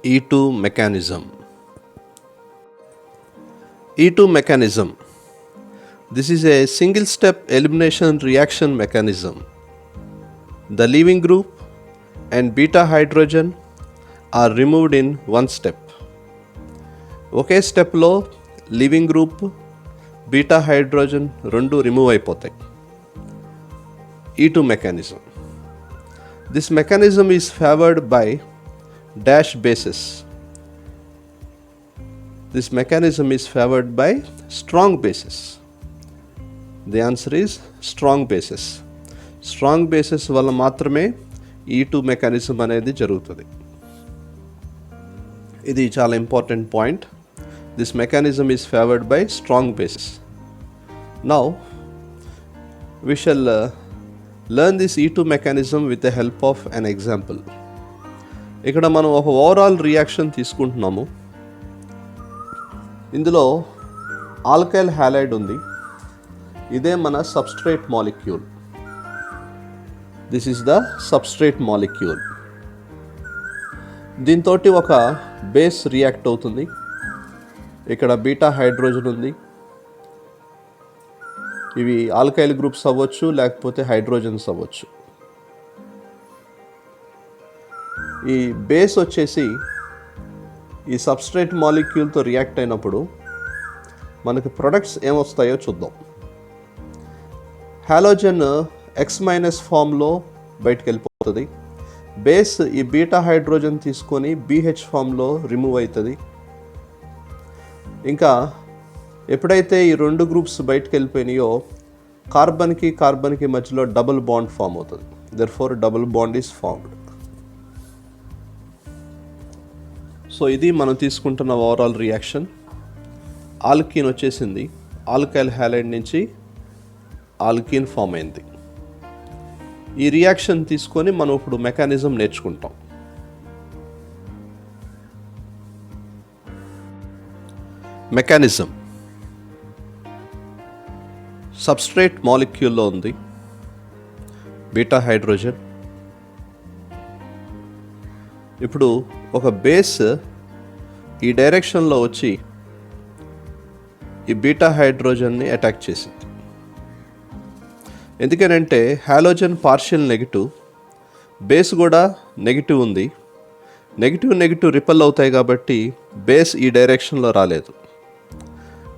E2 mechanism. E2 mechanism. This is a single step elimination reaction mechanism. The leaving group and beta hydrogen are removed in one step. ఒకే స్టెప్లో leaving group beta hydrogen రెండు remove అయిపోతాయి. E2 mechanism. This mechanism is favored by dash bases. This mechanism is favored by strong bases. The answer is strong bases. Strong bases వల్ల మాత్రమే E2 mechanism అనేది జరుగుతుంది. ఇది చాలా important point. This mechanism is favored by strong bases. Now we shall learn this E2 mechanism with the help of an example. ఇక్కడ మనం ఒక overall reaction తీసుకుంటున్నాము. ఇందులో ఆల్కైల్ హ్యాలైడ్ ఉంది. ఇదే మన substrate molecule. This is the substrate molecule. దీంతో ఒక బేస్ రియాక్ట్ అవుతుంది. ఇక్కడ బీటా హైడ్రోజన్ ఉంది. ఇవి ఆల్కైల్ గ్రూప్స్ అవ్వచ్చు, లేకపోతే హైడ్రోజన్స్ అవ్వచ్చు. ఈ బేస్ వచ్చేసి ఈ సబ్స్ట్రేట్ మాలిక్యూల్తో రియాక్ట్ అయినప్పుడు మనకి ప్రొడక్ట్స్ ఏమొస్తాయో చూద్దాం. హాలోజన్ X- ఫామ్లో బయటకు వెళ్ళిపోతుంది. బేస్ ఈ బీటా హైడ్రోజన్ తీసుకొని BH ఫామ్లో రిమూవ్ అవుతుంది. ఇంకా ఎప్పుడైతే ఈ రెండు గ్రూప్స్ బయటకు వెళ్ళిపోయినాయో కార్బన్కి మధ్యలో డబుల్ బాండ్ ఫామ్ అవుతుంది. Therefore double bond is formed. So ఇది మనం తీసుకుంటున్న ఓవరాల్ రియాక్షన్. ఆల్కీన్ వచ్చేసింది. ఆల్కైల్ హ్యాలైడ్ నుంచి ఆల్కీన్ ఫామ్ అయింది. ఈ రియాక్షన్ తీసుకొని మనం ఇప్పుడు మెకానిజం నేర్చుకుంటాం. మెకానిజం సబ్స్ట్రేట్ మాలిక్యూల్లో ఉంది బీటా హైడ్రోజన్. ఇప్పుడు ఒక బేస్ ఈ డైరెక్షన్లో వచ్చి ఈ బీటా హైడ్రోజన్ని అటాక్ చేసింది. ఎందుకనంటే హాలోజన్ పార్షియల్ నెగిటివ్, బేస్ కూడా నెగిటివ్ ఉంది. నెగిటివ్ రిపెల్ అవుతాయి కాబట్టి బేస్ ఈ డైరెక్షన్లో రాలేదు.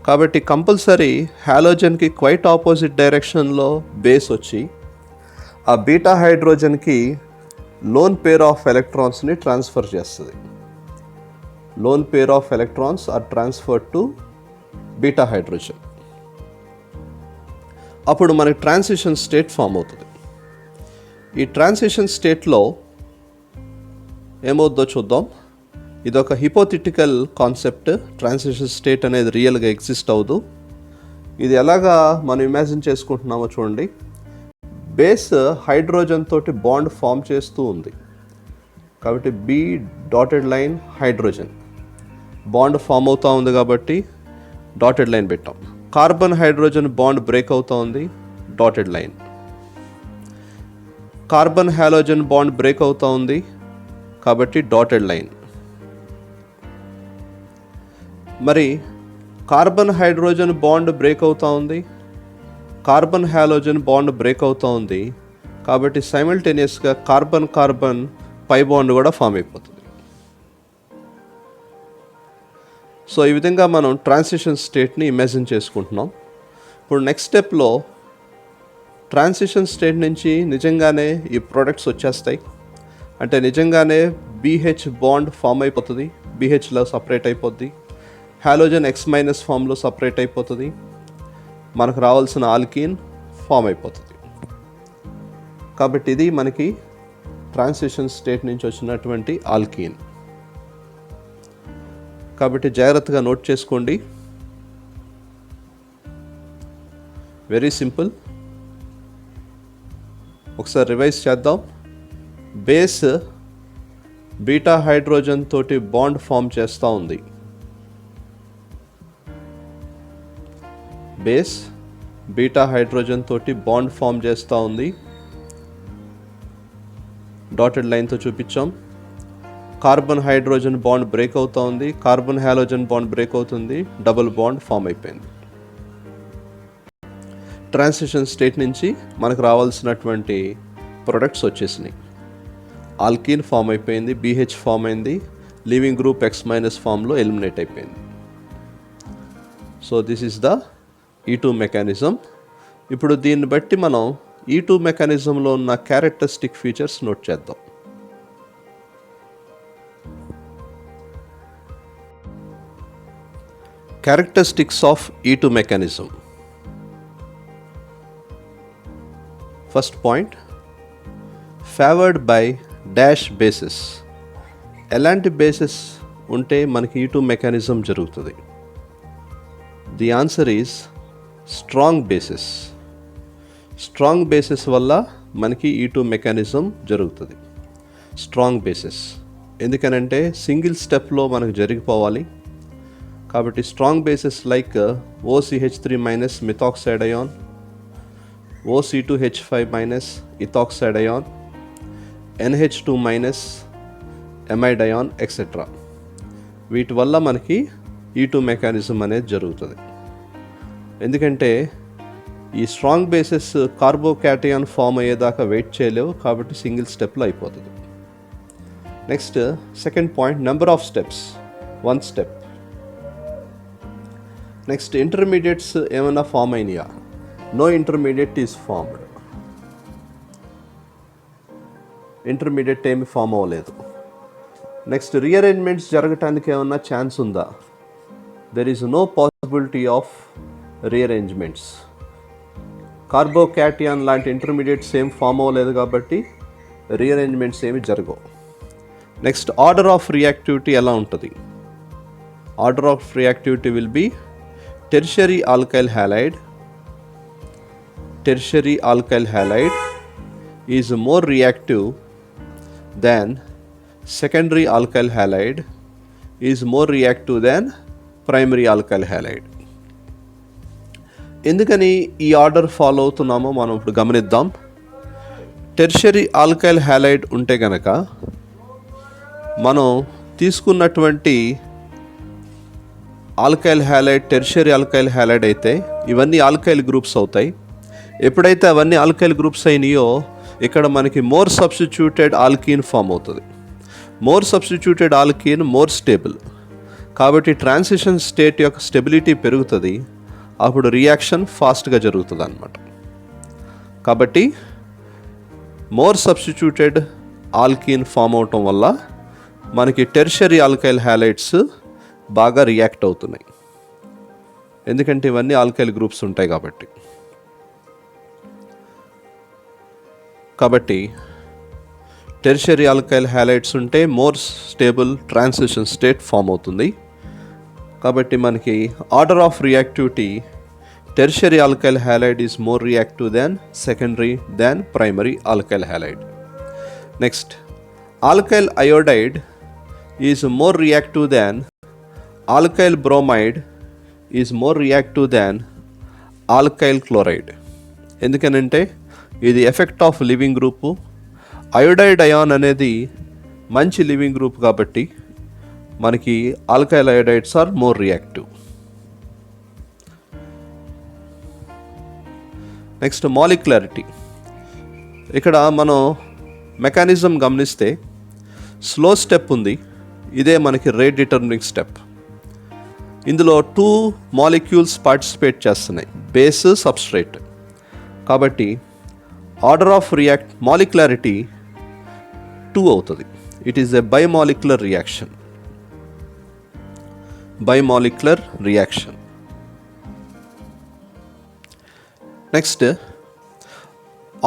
కాబట్టి కంపల్సరీ హాలోజన్కి క్వైట్ ఆపోజిట్ డైరెక్షన్లో బేస్ వచ్చి ఆ బీటా హైడ్రోజన్కి లోన్ పేర్ ఆఫ్ ఎలక్ట్రాన్స్ని ట్రాన్స్ఫర్ చేస్తుంది. Lone pair of electrons are transferred to beta hydrogen. అప్పుడు మనకి ట్రాన్సిషన్ స్టేట్ ఫామ్ అవుతుంది. ఈ ట్రాన్సిషన్ స్టేట్లో ఏమవుద్దో చూద్దాం. ఇదొక హిపోథెటికల్ కాన్సెప్ట్. ట్రాన్సిషన్ స్టేట్ అనేది రియల్గా ఎగ్జిస్ట్ అవ్వదు. ఇది ఎలాగా మనం ఇమాజిన్ చేసుకుంటున్నామో చూడండి. బేస్ హైడ్రోజన్ తోటి బాండ్ ఫామ్ చేస్తూ ఉంది కాబట్టి be dotted line hydrogen bond form అవుతూ ఉంది కాబట్టి డాటెడ్ లైన్ పెట్టాం. కార్బన్ హైడ్రోజన్ బాండ్ బ్రేక్ అవుతూ ఉంది, dotted line. Carbon halogen bond break అవుతూ ఉంది కాబట్టి డాటెడ్ లైన్. మరి కార్బన్ హైడ్రోజన్ బాండ్ బ్రేక్ అవుతూ ఉంది, కార్బన్ హాలోజన్ బాండ్ బ్రేక్ అవుతూ ఉంది కాబట్టి సైమల్టేనియస్గా కార్బన్ పై బాండ్ కూడా ఫామ్ అయిపోతుంది. సో ఈ విధంగా మనం ట్రాన్సిషన్ స్టేట్ని ఇమాజిన్ చేసుకుంటున్నాం. ఇప్పుడు నెక్స్ట్ స్టెప్లో ట్రాన్సిషన్ స్టేట్ నుంచి నిజంగానే ఈ ప్రొడక్ట్స్ వచ్చేస్తాయి. అంటే నిజంగానే BH బాండ్ ఫామ్ అయిపోతుంది, BHలో సపరేట్ అయిపోద్ది. హాలోజన్ X- ఫామ్లో సపరేట్ అయిపోతుంది. మనకు రావాల్సిన ఆల్కీన్ ఫామ్ అయిపోతుంది. కాబట్టి ఇది మనకి ట్రాన్సిషన్ స్టేట్ నుంచి వచ్చినటువంటి ఆల్కీన్. కాబట్టి జాగ్రత్తగా నోట్ చేసుకోండి. Very simple. ఒకసారి రివైజ్ చేద్దాం. బేస్ బీటా హైడ్రోజన్ తోటి బాండ్ ఫామ్ చేస్తూ ఉంది. బేస్ బీటా హైడ్రోజన్ తోటి బాండ్ ఫామ్ చేస్తూ ఉంది. డాటెడ్ లైన్తో చూపించాం. కార్బన్ హైడ్రోజన్ బాండ్ బ్రేక్ అవుతుంది, కార్బన్ హాలోజన్ బాండ్ బ్రేక్ అవుతుంది, డబుల్ బాండ్ ఫామ్ అయిపోయింది. ట్రాన్సిషన్ స్టేట్ నుంచి మనకు రావాల్సినటువంటి ప్రొడక్ట్స్ వచ్చేసినాయి. ఆల్కీన్ ఫామ్ అయిపోయింది, BH ఫామ్ అయింది, లివింగ్ గ్రూప్ X- ఫామ్లో ఎలిమినేట్ అయిపోయింది. So this is the E2 mechanism. ఇప్పుడు దీన్ని బట్టి మనం E2 మెకానిజంలో ఉన్న క్యారెక్టరిస్టిక్ ఫీచర్స్ నోట్ చేద్దాం. Characteristics of E2 mechanism. First point, favoured by dash basis. ఎలాంటి బేసిస్ ఉంటే మనకి E2 మెకానిజం జరుగుతుంది? The answer is strong basis. Strong basis వల్ల మనకి E2 మెకానిజం జరుగుతుంది. స్ట్రాంగ్ బేసిస్ ఎందుకనంటే సింగిల్ స్టెప్లో మనకు జరిగిపోవాలి కాబట్టి strong bases like OCH3- methoxide ion, OC2H5- ethoxide ion, NH2- amide ion et cetera. వీటి వల్ల మనకి E2 మెకానిజం అనేది జరుగుతుంది. ఎందుకంటే ఈ స్ట్రాంగ్ బేసిస్ కార్బోకాటయాన్ ఫామ్ అయ్యేదాకా వెయిట్ చేయలేవు కాబట్టి సింగిల్ స్టెప్లో అయిపోతుంది. Next second point, number of steps, 1 step. Next intermediates ఏమైనా ఫామ్ అయినాయా? No intermediate is formed. Intermediate ఏమి ఫామ్ అవ్వలేదు. నెక్స్ట్ రీఅరేంజ్మెంట్స్ జరగటానికి ఏమన్నా ఛాన్స్ ఉందా? There is no possibility of rearrangements. కార్బోకాటియాన్ లాంటి ఇంటర్మీడియట్స్ ఏం ఫామ్ అవ్వలేదు కాబట్టి రీఅరేంజ్మెంట్స్ ఏమి జరగవు. నెక్స్ట్ ఆర్డర్ ఆఫ్ రియాక్టివిటీ ఎలా ఉంటుంది? Order of reactivity will be tertiary alkyl halide. Tertiary alkyl halide is more reactive than secondary alkyl halide is more reactive than primary alkyl halide. ఎందుకని ఈ order follow అవుతున్నామో మనం ఇప్పుడు గమనిద్దాం. Tertiary alkyl halide ఉంటే కనుక మనం తీసుకున్నటువంటి alkyl halide tertiary alkyl halide అయితే ఇవన్నీ ఆల్కైల్ గ్రూప్స్ అవుతాయి. ఎప్పుడైతే అవన్నీ ఆల్కైల్ గ్రూప్స్ అయినాయో ఇక్కడ మనకి మోర్ సబ్స్టిట్యూటెడ్ ఆల్కీన్ ఫామ్ అవుతుంది. More substituted alkyne more stable కాబట్టి ట్రాన్సిషన్ స్టేట్ యొక్క స్టెబిలిటీ పెరుగుతుంది. అప్పుడు రియాక్షన్ ఫాస్ట్గా జరుగుతుంది అన్నమాట. కాబట్టి మోర్ సబ్స్టిట్యూటెడ్ ఆల్కీన్ ఫామ్ అవటం వల్ల మనకి టెర్షియరీ ఆల్కైల్ హ్యాలైడ్స్ బాగా రియాక్ట్ అవుతున్నాయి. ఎందుకంటే ఇవన్నీ ఆల్కైల్ గ్రూప్స్ ఉంటాయి కాబట్టి టెర్షియరీ ఆల్కైల్ హ్యాలైడ్స్ ఉంటే more stable transition state form అవుతుంది. కాబట్టి మనకి order of reactivity tertiary alkyl halide is more reactive than secondary than primary alkyl halide. Next alkyl iodide is more reactive than alkyl bromide is more reactive than alkyl chloride. ఎందుకనంటే ఇది effect of living group. Iodide ion అనేది మంచి living group కాబట్టి మనకి alkyl iodides are more reactive. Next molecularity. ఇక్కడ మనం mechanism గమనిస్తే slow step ఉంది, ఇదే మనకి రేట్ డిటర్మినింగ్ స్టెప్. ఇందులో 2 మాలిక్యూల్స్ పార్టిసిపేట్ చేస్తున్నాయి, బేస్ సబ్స్ట్రేట్. కాబట్టి ఆర్డర్ ఆఫ్ మాలిక్యులారిటీ 2 అవుతుంది. It is a bimolecular reaction. Bimolecular reaction. Next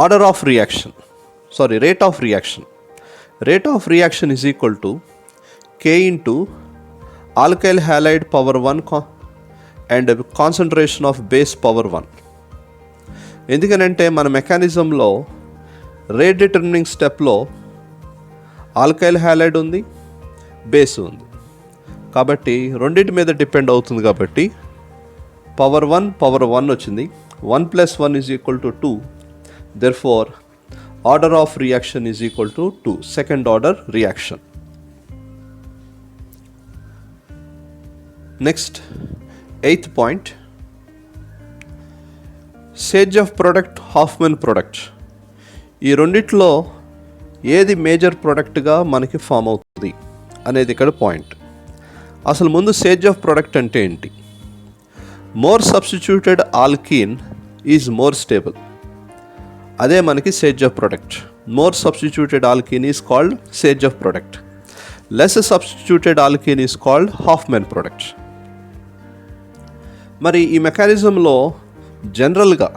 order of reaction rate of reaction. Rate of reaction is equal to K into alkyl halide power 1 and concentration of base power 1. ఎందుకనంటే మన మెకానిజంలో rate determining స్టెప్లో alkyl halide ఉంది, base ఉంది. కాబట్టి రెండింటి మీద depend అవుతుంది కాబట్టి పవర్ 1 వచ్చింది. 1 + 1 is equal to 2. Therefore order of reaction is equal to 2, second order reaction. Next 8th point, Saytzeff product, Hofmann product. ఈ రెండిట్లో ఏది మేజర్ ప్రొడక్ట్గా మనకి ఫామ్ అవుతుంది అనేది ఇక్కడ పాయింట్. అసలు ముందు సేజ్ ఆఫ్ ప్రొడక్ట్ అంటే ఏంటి? More substituted alkene is more stable. అదే మనకి Saytzeff product. More substituted alkene is called Saytzeff product. Less substituted alkene is called Hofmann product. మరి ఈ మెకానిజంలో జనరల్గా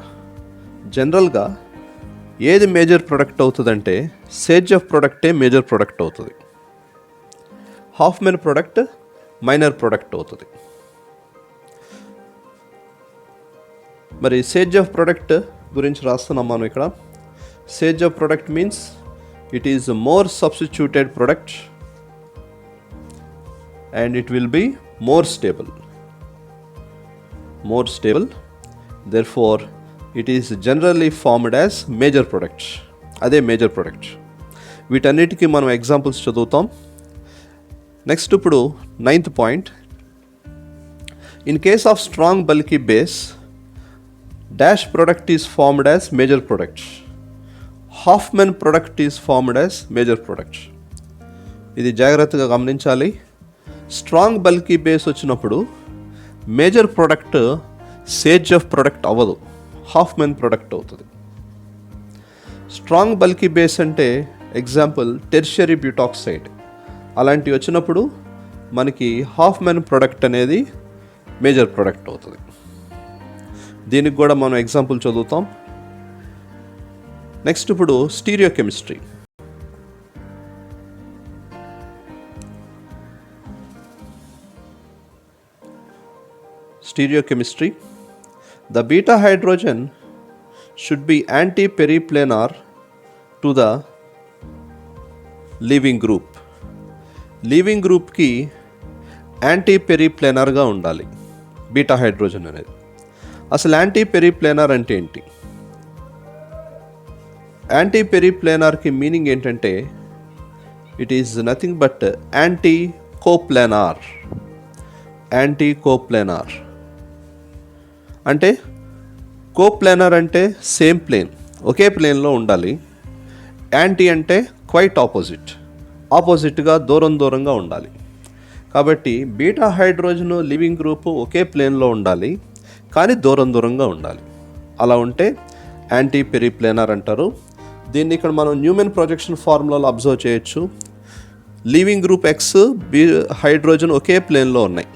ఏది మేజర్ ప్రొడక్ట్ అవుతుందంటే సేజ్ ఆఫ్ ప్రొడక్టే మేజర్ ప్రొడక్ట్ అవుతుంది. హాఫ్మెన్ ప్రొడక్ట్ మైనర్ ప్రొడక్ట్ అవుతుంది. మరి సేజ్ ఆఫ్ ప్రొడక్ట్ గురించి రాస్తున్నాం మనం ఇక్కడ. Saytzeff product means it is more substituted product and it will be more stable. Therefore, it is generally formed as major product. అదే major product. వీటన్నిటికీ మనం examples చదువుతాం. నెక్స్ట్ ఇప్పుడు 9th point, in case of strong bulky base dash product is formed as major product. Hofmann product is formed as major product. ఇది జాగ్రత్తగా గమనించాలి. Strong bulky base వచ్చినప్పుడు major product Saytzeff product అవ్వదు, Hofmann product అవుతుంది. Strong bulky base అంటే example tertiary butoxide. అలాంటివి వచ్చినప్పుడు మనకి హాఫ్మెన్ ప్రొడక్ట్ అనేది మేజర్ ప్రొడక్ట్ అవుతుంది. దీనికి కూడా మనం ఎగ్జాంపుల్ చదువుతాం. నెక్స్ట్ ఇప్పుడు stereochemistry. Stereochemistry. The beta hydrogen should be anti-periplanar to the leaving group. Leaving గ్రూప్కి యాంటీ పెరిప్లేనర్గా ఉండాలి బీటా హైడ్రోజన్ అనేది. అసలు యాంటీ పెరిప్లేనర్ అంటే ఏంటి? యాంటీ పెరిప్లేనర్కి మీనింగ్ ఏంటంటే it is nothing but anti coplanar. అంటే కోప్లేనర్ అంటే సేమ్ ప్లేన్, ఒకే ప్లేన్లో ఉండాలి. యాంటీ అంటే క్వైట్ ఆపోజిట్గా దూరంగా ఉండాలి. కాబట్టి బీటా హైడ్రోజన్ లివింగ్ గ్రూప్ ఒకే ప్లేన్లో ఉండాలి, కానీ దూరంగా ఉండాలి. అలా ఉంటే యాంటీ పెరిప్లేనర్ అంటారు. దీన్ని ఇక్కడ మనం న్యూమెన్ ప్రొజెక్షన్ ఫార్ములాలో అబ్జర్వ్ చేయొచ్చు. లివింగ్ గ్రూప్ ఎక్స్ హైడ్రోజన్ ఒకే ప్లేన్లో ఉన్నాయి,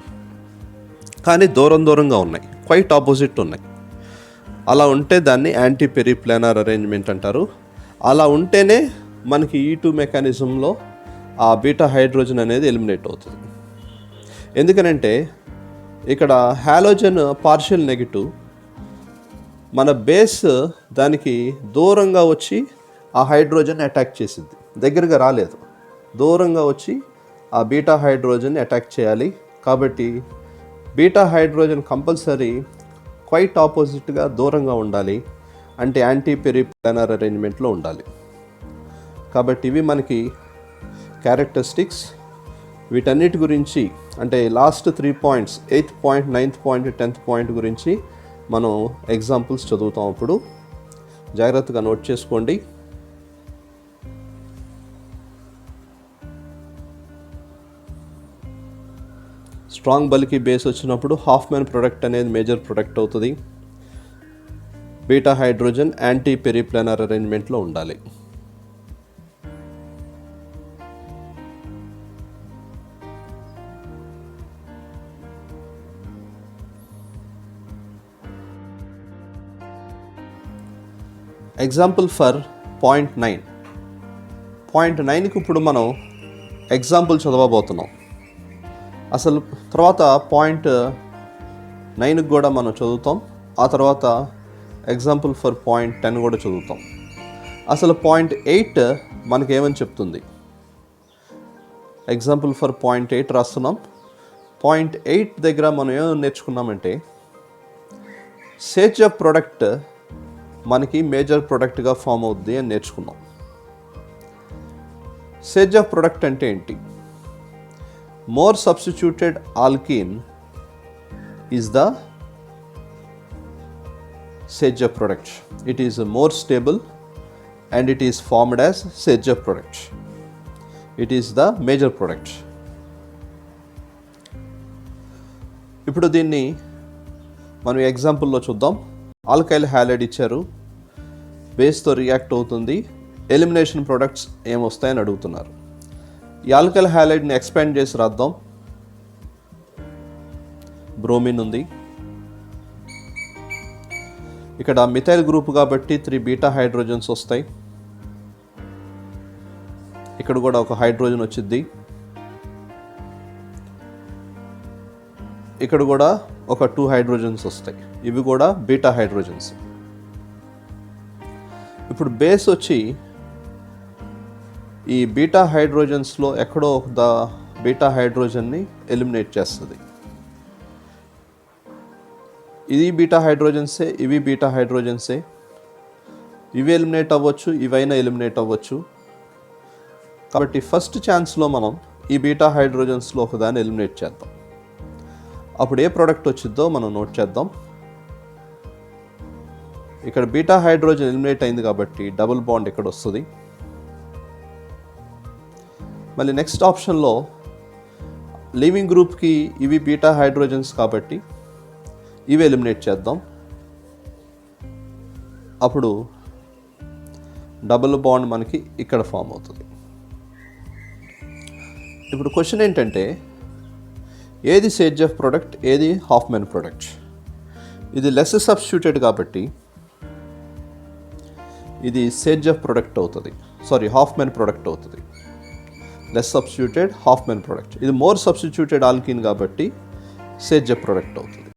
కానీ దూరంగా ఉన్నాయి, క్వైట్ ఆపోజిట్ ఉన్నాయి. అలా ఉంటే దాన్ని యాంటీ పెరిప్లేనర్ అరేంజ్మెంట్ అంటారు. అలా ఉంటేనే మనకి E2 మెకానిజంలో ఆ బీటా హైడ్రోజన్ అనేది ఎలిమినేట్ అవుతుంది. ఎందుకనంటే ఇక్కడ హాలోజన్ పార్షియల్ నెగిటివ్, మన బేస్ దానికి దూరంగా వచ్చి ఆ హైడ్రోజన్ అటాక్ చేసింది, దగ్గరగా రాలేదు, దూరంగా వచ్చి ఆ బీటా హైడ్రోజన్ అటాక్ చేయాలి. కాబట్టి బీటా హైడ్రోజన్ కంపల్సరీ క్వైట్ ఆపోజిట్గా దూరంగా ఉండాలి, అంటే యాంటీ పెరిప్లేనర్ అరేంజ్మెంట్లో ఉండాలి. కాబట్టి ఇవి మనకి క్యారెక్టరిస్టిక్స్. వీటన్నిటి గురించి అంటే last 3 points 8th point, 9th point, 10th point గురించి మనం ఎగ్జాంపుల్స్ చదువుతాం. అప్పుడు జాగ్రత్తగా నోట్ చేసుకోండి. స్ట్రాంగ్ బల్కీ బేస్ వచ్చినప్పుడు హాఫ్మెన్ ప్రొడక్ట్ అనేది మేజర్ ప్రొడక్ట్ అవుతుంది. బీటా హైడ్రోజన్ యాంటీ పెరిప్లేనర్ అరేంజ్మెంట్లో ఉండాలి. Example for point 9. పాయింట్ 9కి ఇప్పుడు మనం ఎగ్జాంపుల్ చదవబోతున్నాం. అసలు తర్వాత పాయింట్ 9కి కూడా మనం చదువుతాం. ఆ తర్వాత ఎగ్జాంపుల్ ఫర్ పాయింట్ 10 కూడా చదువుతాం. అసలు పాయింట్ 8 మనకేమని చెప్తుంది? ఎగ్జాంపుల్ ఫర్ పాయింట్ 8 రాస్తున్నాం. పాయింట్ 8 దగ్గర మనం ఏం నేర్చుకున్నామంటే సేజ్ ఆఫ్ ప్రొడక్ట్ మనకి మేజర్ ప్రొడక్ట్గా ఫామ్ అవుద్ది అని నేర్చుకున్నాం. సేజ్ ఆఫ్ ప్రొడక్ట్ అంటే ఏంటి? More substituted alkyne is the Sage product. It is more stable and it is formed as Sage product. It is the major product. ఇప్పుడు దీన్ని మనం ఎగ్జాంపుల్లో చూద్దాం. ఆల్కైల్ హ్యాలైడ్ ఇచ్చారు, బేస్తో రియాక్ట్ అవుతుంది, ఎలిమినేషన్ ప్రొడక్ట్స్ ఏమొస్తాయని అడుగుతున్నారు. ఈ ఆల్కైల్ హ్యాలైడ్ని ఎక్స్పాండ్ చేసి రాద్దాం. బ్రోమిన్ ఉంది, ఇక్కడ మిథైల్ గ్రూప్ కాబట్టి 3 బీటా హైడ్రోజన్స్ వస్తాయి. ఇక్కడ కూడా ఒక హైడ్రోజన్ వచ్చింది, ఇక్కడ కూడా ఒక 2 హైడ్రోజన్స్ వస్తాయి. ఇవి కూడా బీటా హైడ్రోజన్స్. ఇప్పుడు బేస్ వచ్చి ఈ బీటా హైడ్రోజన్స్లో ఎక్కడో ఒక బీటా హైడ్రోజన్ని ఎలిమినేట్ చేస్తుంది. ఇది బీటా హైడ్రోజన్సే, ఇవి బీటా హైడ్రోజన్సే. ఇవి ఎలిమినేట్ అవ్వచ్చు, ఇవైనా ఎలిమినేట్ అవ్వచ్చు. కాబట్టి ఫస్ట్ ఛాన్స్లో మనం ఈ బీటా హైడ్రోజన్స్లో ఒకదాన్ని ఎలిమినేట్ చేద్దాం. అప్పుడు ఏ ప్రోడక్ట్ వచ్చిందో మనం నోట్ చేద్దాం. ఇక్కడ బీటా హైడ్రోజన్ ఎలిమినేట్ అయింది కాబట్టి డబుల్ బాండ్ ఇక్కడ వస్తుంది. మళ్ళీ నెక్స్ట్ ఆప్షన్లో లీవింగ్ గ్రూప్కి ఇవి బీటా హైడ్రోజన్స్ కాబట్టి ఇవి ఎలిమినేట్ చేద్దాం. అప్పుడు డబుల్ బాండ్ మనకి ఇక్కడ ఫామ్ అవుతుంది. ఇప్పుడు క్వశ్చన్ ఏంటంటే, ఏది సేజ్ ప్రోడక్ట్, ఏది హాఫ్మెన్ ప్రోడక్ట్? ఇది లెస్ సబ్స్టిట్యూటెడ్ కాబట్టి ఇది సేజ్ ప్రోడక్ట్ అవుతుంది, హాఫ్మెన్ ప్రోడక్ట్ అవుతుంది. Less substituted Hoffman product. ఇది మోర్ సబ్స్టిట్యూటెడ్ ఆల్కిన్ కాబట్టి సేజ్ ప్రోడక్ట్ అవుతుంది.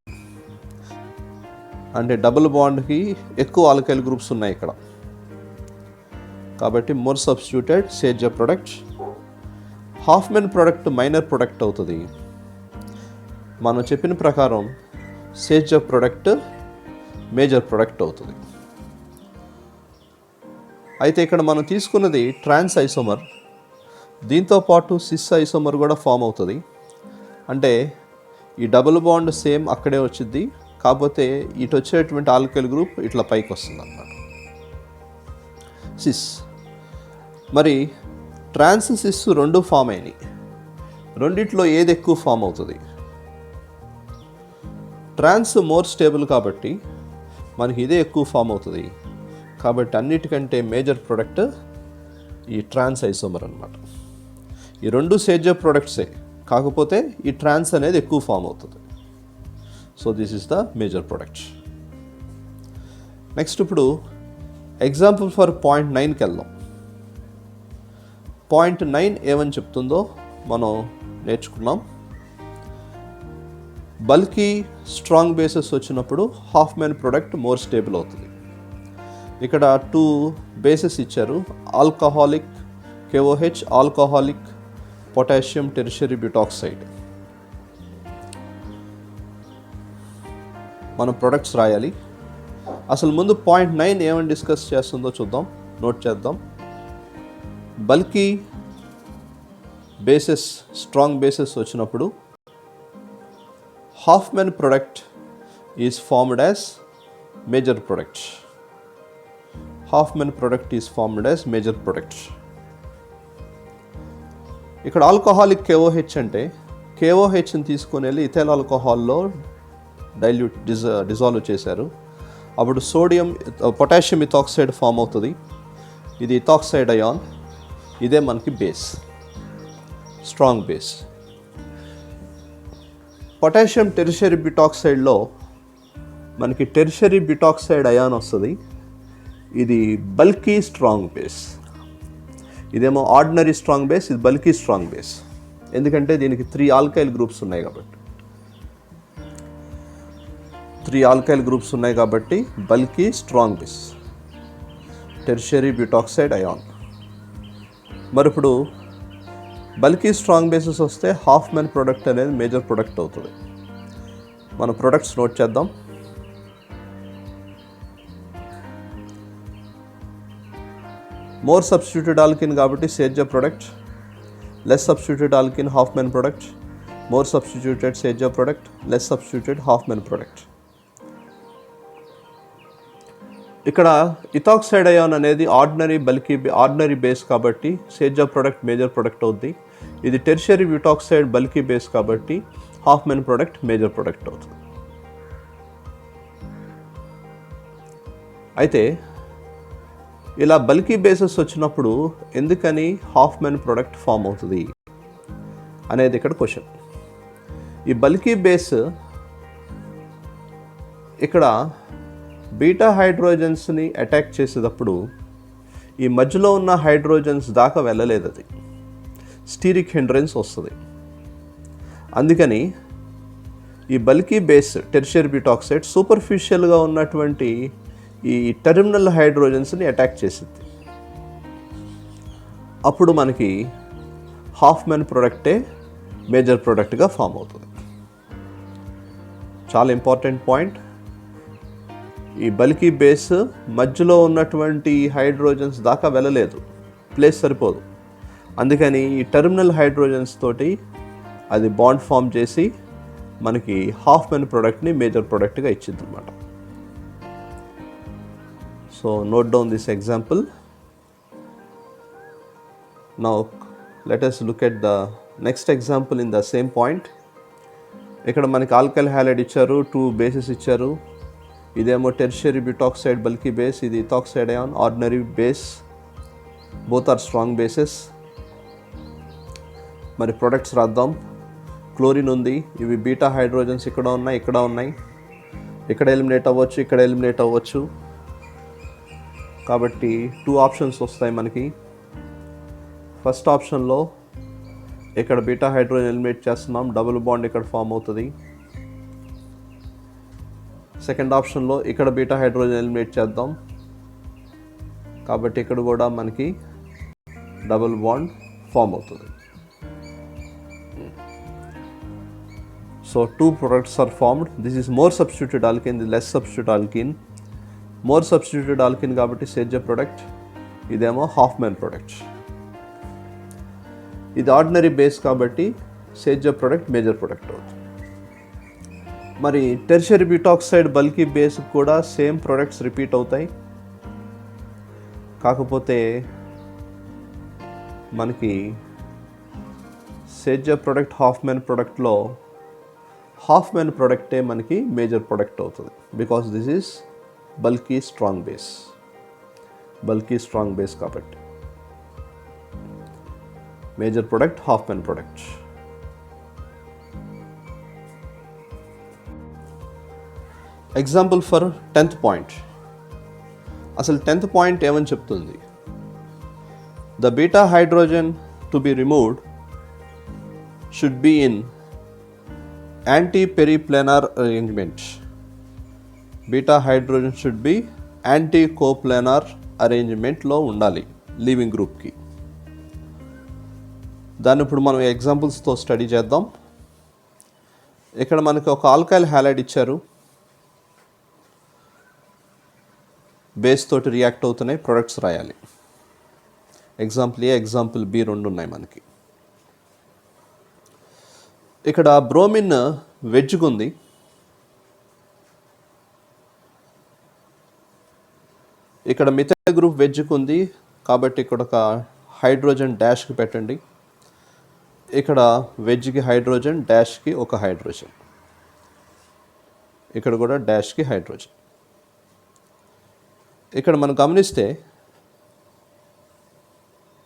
అంటే డబుల్ బాండ్కి ఎక్కువ ఆల్కైల్ గ్రూప్స్ ఉన్నాయి ఇక్కడ కాబట్టి మోర్ సబ్స్టిట్యూటెడ్ సేజ్ product. Hofmann product minor product అవుతుంది. మనం చెప్పిన ప్రకారం సేజ్ ప్రోడక్ట్ మేజర్ ప్రోడక్ట్ అవుతుంది. అయితే ఇక్కడ మనం తీసుకున్నది ట్రాన్స్ ఐసోమర్, దీంతో పాటు సిస్ ఐసోమర్ కూడా ఫామ్ అవుతుంది. అంటే ఈ డబుల్ బాండ్ సేమ్ అక్కడే వచ్చింది, కాకపోతే ఇటు వచ్చేటువంటి ఆల్కైల్ గ్రూప్ ఇట్లా పైకి వస్తుంది అన్నమాట, సిస్. మరి ట్రాన్స్ సిస్ రెండు ఫామ్ అయినాయి. రెండిట్లో ఏది ఎక్కువ ఫామ్ అవుతుంది? ట్రాన్స్ మోర్ స్టేబుల్ కాబట్టి మనకి ఇదే ఎక్కువ ఫామ్ అవుతుంది. కాబట్టి అన్నిటికంటే మేజర్ ప్రోడక్ట్ ఈ ట్రాన్స్ ఐసోమర్ అన్నమాట. ఈ రెండు సేజ్ ప్రోడక్ట్సే, కాకపోతే ఈ ట్రాన్స్ అనేది ఎక్కువ ఫామ్ అవుతుంది. So this is the major product. Next ఇప్పుడు ఎగ్జాంపుల్ ఫర్ పాయింట్ 9కి వెళ్దాం. పాయింట్ 9 ఏమని చెప్తుందో మనం నేర్చుకున్నాం. బల్కీ స్ట్రాంగ్ బేసెస్ వచ్చినప్పుడు హాఫ్మెన్ ప్రోడక్ట్ మోర్ స్టేబుల్ అవుతుంది. ఇక్కడ 2 బేసెస్ ఇచ్చారు, alcoholic KOH, alcoholic potassium tertiary butoxide. మనం ప్రొడక్ట్స్ రాయాలి. అసలు ముందు పాయింట్ 9 ఏమని డిస్కస్ చేస్తుందో చూద్దాం, నోట్ చేద్దాం. బల్కీ బేసెస్, స్ట్రాంగ్ బేసెస్ వచ్చినప్పుడు Hoffman product is formed as major product. Hofmann product is formed as major product. ఇక్కడ ఆల్కహాలిక్ KOH అంటే KOHని తీసుకొని వెళ్ళి ఇథైల్ ఆల్కహాల్లో డిజాల్వ్ చేశారు. అప్పుడు పొటాషియం ఇథాక్సైడ్ ఫామ్ అవుతుంది. ఇది ఇథాక్సైడ్ అయాన్, ఇదే మనకి base, strong base. Potassium tertiary బ్యూటాక్సైడ్లో మనకి టెర్షియరీ బ్యూటాక్సైడ్ అయాన్ వస్తుంది. ఇది బల్కీ స్ట్రాంగ్ బేస్. ఇదేమో ఆర్డినరీ స్ట్రాంగ్ బేస్, ఇది బల్కీ స్ట్రాంగ్ బేస్. ఎందుకంటే దీనికి 3 ఆల్కైల్ గ్రూప్స్ ఉన్నాయి కాబట్టి. 3 ఆల్కైల్ గ్రూప్స్ ఉన్నాయి కాబట్టి bulky strong base, tertiary butoxide ion. మరి ఇప్పుడు బల్కీ స్ట్రాంగ్ బేసెస్ వస్తే హాఫ్మెన్ ప్రొడక్ట్ అనేది మేజర్ ప్రొడక్ట్ అవుతుంది. మన ప్రొడక్ట్స్ నోట్ చేద్దాం. మోర్ సబ్స్టిట్యూటెడ్ ఆల్కిన్ కాబట్టి sage product, less substituted alkene Hofmann product, more substituted Sage product, less substituted Hoffman product. ఇక్కడ ethoxide ion అనేది ఆర్డినరీ బేస్ కాబట్టి sage product major product అవుద్ది. ఇది టెర్షియరీ బ్యూటాక్సైడ్ బల్కీ బేస్ కాబట్టి Hofmann product major product అవుతుంది. అయితే ఇలా bulky bases వచ్చినప్పుడు ఎందుకని హాఫ్మెన్ ప్రోడక్ట్ ఫామ్ అవుతుంది అనేది ఇక్కడ క్వశ్చన్. ఈ బల్కీ బేస్ ఇక్కడ బీటా హైడ్రోజన్స్ని అటాక్ చేసేటప్పుడు ఈ మధ్యలో ఉన్న హైడ్రోజన్స్ దాకా వెళ్ళలేదు, అది స్టీరిక్ హిండ్రెన్స్ వస్తుంది. అందుకని ఈ బల్కీ బేస్ టెర్షియరీ బ్యూటాక్సైడ్ సూపర్ఫిషియల్గా ఉన్నటువంటి ఈ టెర్మినల్ హైడ్రోజన్స్ని అటాక్ చేసింది. అప్పుడు మనకి హాఫ్మెన్ ప్రోడక్టే మేజర్ ప్రోడక్ట్గా ఫామ్ అవుతుంది. చాలా ఇంపార్టెంట్ పాయింట్. ఈ బల్కీ బేస్ మధ్యలో ఉన్నటువంటి హైడ్రోజన్స్ దాకా వెళ్ళలేదు, ప్లేస్ సరిపోదు. అందుకని ఈ టెర్మినల్ హైడ్రోజన్స్ తోటి అది బాండ్ ఫామ్ చేసి మనకి హాఫ్మెన్ ప్రోడక్ట్ని మేజర్ ప్రోడక్ట్గా ఇచ్చింది అనమాట. So note down this example. Now let us look at the next example in the same point. ఇక్కడ మనకి ఆల్కైల్ హ్యాలైడ్ ఇచ్చారు, 2 బేసెస్ ఇచ్చారు. ఇదేమో టెర్షియరీ బ్యూటాక్సైడ్ బల్కీ బేస్, ఇది ethoxide ion ordinary base. Both are strong bases. మరి products రాద్దాం. Chlorine ఉంది, ఇవి బీటా హైడ్రోజన్స్ ఇక్కడ ఉన్నాయి, ఇక్కడ ఉన్నాయి. ఇక్కడ ఎలిమినేట్ అవ్వచ్చు, ఇక్కడ ఎలిమినేట్ అవ్వచ్చు. కాబట్టి 2 ఆప్షన్స్ వస్తాయి మనకి. ఫస్ట్ ఆప్షన్లో ఇక్కడ బీటా హైడ్రోజన్ ఎలిమినేట్ చేస్తున్నాం, డబుల్ బాండ్ ఇక్కడ ఫామ్ అవుతుంది. సెకండ్ ఆప్షన్లో ఇక్కడ బీటా హైడ్రోజన్ ఎలిమినేట్ చేద్దాం, కాబట్టి ఇక్కడ కూడా మనకి డబుల్ బాండ్ ఫామ్ అవుతుంది. So 2 products are formed. This is more substituted alkene, this less substituted alkene. More substituted alkene కాబట్టి సేజ్ ప్రోడక్ట్, ఇదేమో హాఫ్మెన్ ప్రోడక్ట్. ఇది ఆర్డినరీ బేస్ కాబట్టి సేజ్ ప్రోడక్ట్ మేజర్ ప్రోడక్ట్ అవుతుంది. మరి టెర్షియరీ బ్యూటాక్సైడ్ బల్కీ బేస్ కూడా same products repeat అవుతాయి. కాకపోతే మనకి సేజ్ ప్రోడక్ట్ హాఫ్మెన్ ప్రోడక్ట్లో హాఫ్మెన్ ప్రోడక్టే మనకి మేజర్ ప్రోడక్ట్ అవుతుంది. Because this is bulky strong base కాబట్టి major product Hofmann product. Example for 10th point. అసలు 10th పాయింట్ ఏమని చెప్తుంది? The beta hydrogen to be removed should be in యాంటీ-పెరిప్లానార్ arrangement. Beta hydrogen should be anti-coplanar అరేంజ్మెంట్లో ఉండాలి leaving గ్రూప్కి. దాన్ని ఇప్పుడు మనం ఎగ్జాంపుల్స్తో స్టడీ చేద్దాం. ఇక్కడ మనకి ఒక ఆల్కైల్ హ్యాలైడ్ ఇచ్చారు, బేస్ తోటి రియాక్ట్ అవుతున్నాయి, ప్రొడక్ట్స్ రాయాలి. ఎగ్జాంపుల్ ఏ, ఎగ్జాంపుల్ బి 2 ఉన్నాయి మనకి. ఇక్కడ బ్రోమిన్ వెజ్గా ఉంది, ఇక్కడ మిథైల్ గ్రూప్ వెజ్కి ఉంది కాబట్టి ఇక్కడ ఒక హైడ్రోజన్ డాష్కి పెట్టండి. ఇక్కడ వెజ్కి హైడ్రోజన్, డాష్కి ఒక హైడ్రోజన్, ఇక్కడ కూడా డాష్కి హైడ్రోజన్. ఇక్కడ మనం గమనిస్తే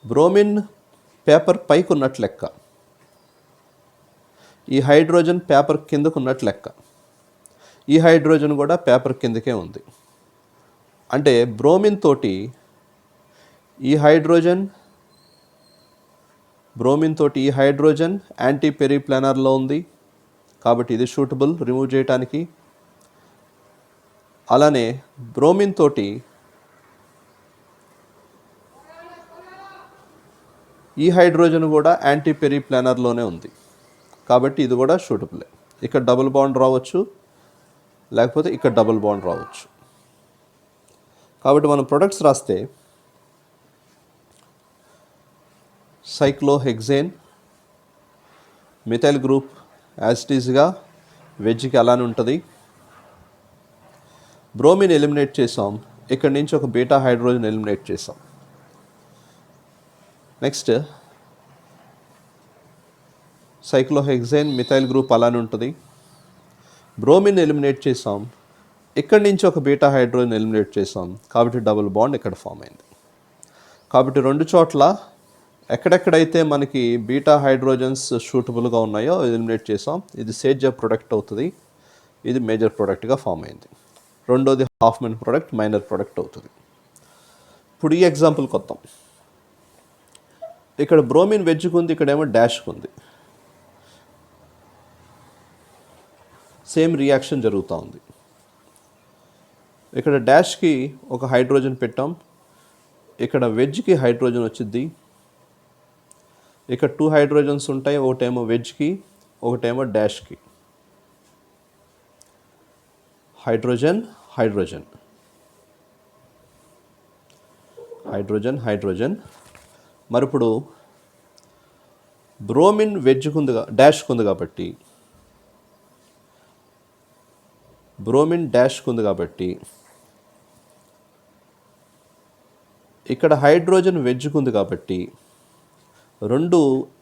బ్రోమిన్ పేపర్ పైకి ఉన్నట్లు లెక్క, ఈ హైడ్రోజన్ పేపర్ కిందకు ఉన్నట్లు లెక్క. ఈ హైడ్రోజన్ కూడా పేపర్ కిందకే ఉంది. అంటే బ్రోమిన్ తోటి ఈ హైడ్రోజన్ యాంటీ పెరిప్లానర్లో ఉంది కాబట్టి ఇది సూటబుల్ రిమూవ్ చేయడానికి. అలానే బ్రోమిన్ తోటి ఈ హైడ్రోజన్ కూడా యాంటీ పెరిప్లానర్లోనే ఉంది కాబట్టి ఇది కూడా సూటబులే. ఇక్కడ డబుల్ బాండ్ రావచ్చు, లేకపోతే ఇక్కడ డబుల్ బాండ్ రావచ్చు. కాబట్టి మనం ప్రొడక్ట్స్ రాస్తే cyclohexane, methyl group as it ఈజ్గా వెజ్కి అలానే ఉంటుంది. బ్రోమిన్ ఎలిమినేట్ చేసాం, ఇక్కడ నుంచి ఒక బీటా హైడ్రోజన్ ఎలిమినేట్ చేసాం. నెక్స్ట్ సైక్లోహెక్సేన్ మిథైల్ గ్రూప్ అలానే ఉంటుంది. బ్రోమిన్ ఎలిమినేట్ చేసాం, ఇక్కడి నుంచి ఒక బీటా హైడ్రోజన్ ఎలిమినేట్ చేసాం, కాబట్టి డబుల్ బాండ్ ఇక్కడ ఫామ్ అయింది. కాబట్టి రెండు చోట్ల ఎక్కడెక్కడైతే మనకి బీటా హైడ్రోజన్స్ సూటబుల్గా ఉన్నాయో ఎలిమినేట్ చేసాం. ఇది సేజ్జా ప్రొడక్ట్ అవుతుంది, ఇది మేజర్ ప్రొడక్ట్గా ఫామ్ అయింది. రెండోది హాఫ్మెన్ ప్రొడక్ట్ మైనర్ ప్రొడక్ట్ అవుతుంది. ఇప్పుడు ఈ ఎగ్జాంపుల్కి వద్దాం. ఇక్కడ బ్రోమిన్ వెజ్కి ఉంది, ఇక్కడేమో డాష్కి ఉంది. సేమ్ రియాక్షన్ జరుగుతూ ఉంది. ఇక్కడ డాష్కి ఒక హైడ్రోజన్ పెట్టాం, ఇక్కడ వెజ్కి హైడ్రోజన్ వచ్చింది. ఇక్కడ 2 హైడ్రోజన్స్ ఉంటాయి, ఒకటేమో వెజ్కి ఒకటేమో డాష్కి. Hydrogen hydrogen hydrogen hydrogen. మరి ఇప్పుడు బ్రోమిన్ వెజ్కి ఉంది, డాష్కి ఉంది కాబట్టి బ్రోమిన్ డాష్కి ఉంది కాబట్టి ఇక్కడ హైడ్రోజన్ వెజ్కి ఉంది కాబట్టి రెండు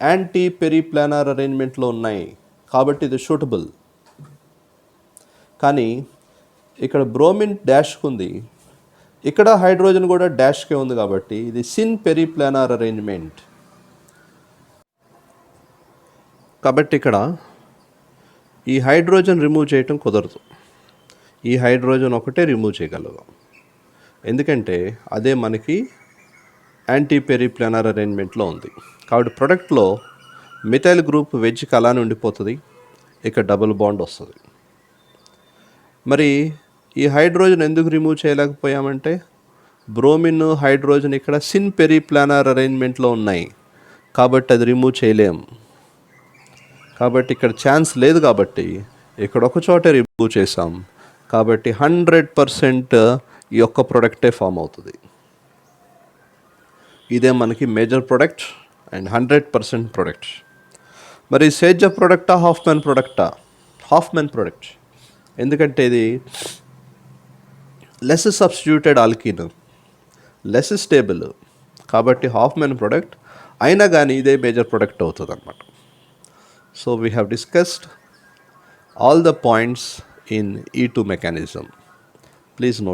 యాంటీ పెరిప్లానార్ అరేంజ్మెంట్లో ఉన్నాయి కాబట్టి ఇది సూటబుల్. కానీ ఇక్కడ బ్రోమిన్ డాష్కి ఉంది, ఇక్కడ హైడ్రోజన్ కూడా డాష్కే ఉంది కాబట్టి ఇది సిన్ పెరిప్లానార్ అరేంజ్మెంట్. కాబట్టి ఇక్కడ ఈ హైడ్రోజన్ రిమూవ్ చేయటం కుదరదు, ఈ హైడ్రోజన్ ఒకటే రిమూవ్ చేయగలగాం, ఎందుకంటే అదే మనకి యాంటీ పెరిప్లానార్ అరేంజ్మెంట్లో ఉంది. కాబట్టి ప్రొడక్ట్లో మిథైల్ గ్రూప్ వెజ్కి అలానే ఉండిపోతుంది, ఇక్కడ డబుల్ బాండ్ వస్తుంది. మరి ఈ హైడ్రోజన్ ఎందుకు రిమూవ్ చేయలేకపోయామంటే బ్రోమిన్ హైడ్రోజన్ ఇక్కడ సిన్ పెరిప్లానార్ అరేంజ్మెంట్లో ఉన్నాయి కాబట్టి అది రిమూవ్ చేయలేం. కాబట్టి ఇక్కడ ఛాన్స్ లేదు కాబట్టి ఇక్కడ ఒక చోటే రిమూవ్ చేసాం, కాబట్టి 100% ఈ యొక్క ప్రొడక్టే ఫామ్ అవుతుంది. ఇదే మనకి మేజర్ ప్రొడక్ట్ అండ్ 100% ప్రొడక్ట్. మరి సేజ్జా ప్రొడక్టా హాఫ్మెన్ ప్రొడక్టా? హాఫ్మెన్ ప్రొడక్ట్, ఎందుకంటే ఇది less substituted alkyne, less stable, కాబట్టి హాఫ్మెన్ ప్రొడక్ట్ అయినా కానీ ఇదే మేజర్ ప్రొడక్ట్ అవుతుంది అన్నమాట. So we have discussed all the points in E2 mechanism. Please note